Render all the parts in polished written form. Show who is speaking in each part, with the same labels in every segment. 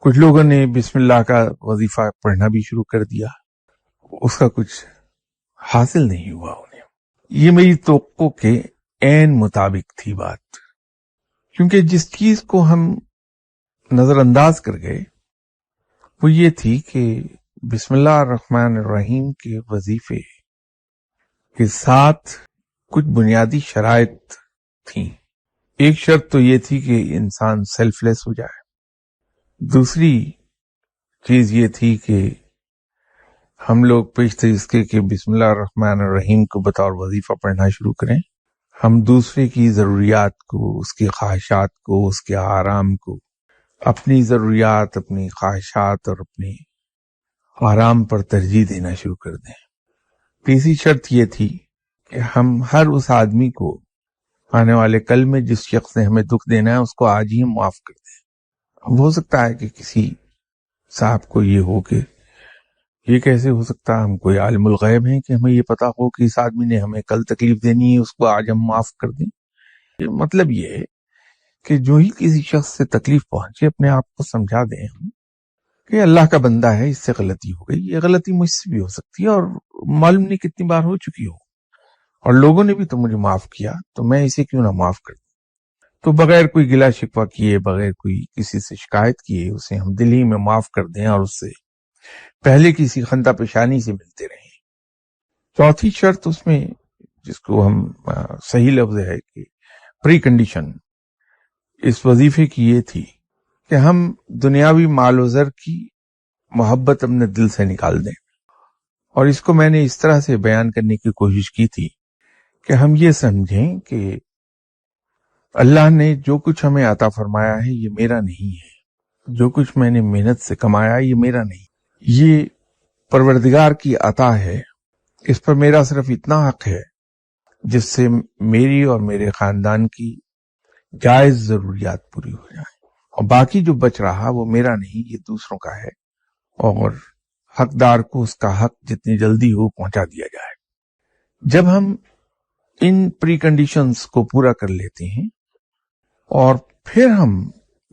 Speaker 1: کچھ لوگوں نے بسم اللہ کا وظیفہ پڑھنا بھی شروع کر دیا، اس کا کچھ حاصل نہیں ہوا انہیں۔ یہ میری توقع کے عین مطابق تھی بات، کیونکہ جس چیز کو ہم نظر انداز کر گئے وہ یہ تھی کہ بسم اللہ الرحمن الرحیم کے وظیفے کے ساتھ کچھ بنیادی شرائط تھیں۔ ایک شرط تو یہ تھی کہ انسان سیلف لیس ہو جائے، دوسری چیز یہ تھی کہ ہم لوگ پیشتر اس کے کہ بسم اللہ الرحمن الرحیم کو بطور وظیفہ پڑھنا شروع کریں، ہم دوسرے کی ضروریات کو، اس کی خواہشات کو، اس کے آرام کو، اپنی ضروریات، اپنی خواہشات اور اپنے آرام پر ترجیح دینا شروع کر دیں۔ تیسری شرط یہ تھی کہ ہم ہر اس آدمی کو آنے والے کل میں جس شخص نے ہمیں دکھ دینا ہے اس کو آج ہی ہم معاف کر دیں۔ اب ہو سکتا ہے کہ کسی صاحب کو یہ ہو کہ یہ کیسے ہو سکتا ہے، ہم کوئی عالم الغیب ہیں کہ ہمیں یہ پتا ہو کہ اس آدمی نے ہمیں کل تکلیف دینی ہے، اس کو آج ہم معاف کر دیں۔ مطلب یہ ہے کہ جو ہی کسی شخص سے تکلیف پہنچے اپنے آپ کو سمجھا دیں ہم کہ اللہ کا بندہ ہے، اس سے غلطی ہو گئی، یہ غلطی مجھ سے بھی ہو سکتی ہے اور معلوم نہیں کتنی بار ہو چکی ہو، اور لوگوں نے بھی تو مجھے معاف کیا، تو میں اسے کیوں نہ معاف کر دوں۔ تو بغیر کوئی گلا شکوہ کیے، بغیر کوئی کسی سے شکایت کیے اسے ہم دل ہی میں معاف کر دیں اور اس سے پہلے کسی خندہ پیشانی سے ملتے رہیں۔ چوتھی شرط اس میں، جس کو ہم صحیح لفظ ہے کہ پری کنڈیشن اس وظیفے کی، یہ تھی کہ ہم دنیاوی مال و زر کی محبت اپنے دل سے نکال دیں۔ اور اس کو میں نے اس طرح سے بیان کرنے کی کوشش کی تھی کہ ہم یہ سمجھیں کہ اللہ نے جو کچھ ہمیں عطا فرمایا ہے یہ میرا نہیں ہے، جو کچھ میں نے محنت سے کمایا یہ میرا نہیں، یہ پروردگار کی عطا ہے، اس پر میرا صرف اتنا حق ہے جس سے میری اور میرے خاندان کی جائز ضروریات پوری ہو جائیں، اور باقی جو بچ رہا وہ میرا نہیں، یہ دوسروں کا ہے، اور حقدار کو اس کا حق جتنی جلدی ہو پہنچا دیا جائے۔ جب ہم ان پری کنڈیشنز کو پورا کر لیتے ہیں اور پھر ہم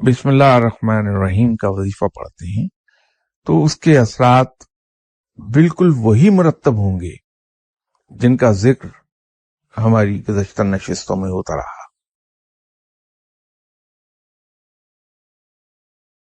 Speaker 1: بسم اللہ الرحمن الرحیم کا وظیفہ پڑھتے ہیں تو اس کے اثرات بالکل وہی مرتب ہوں گے جن کا ذکر ہماری گزشتہ نشستوں میں ہوتا رہا۔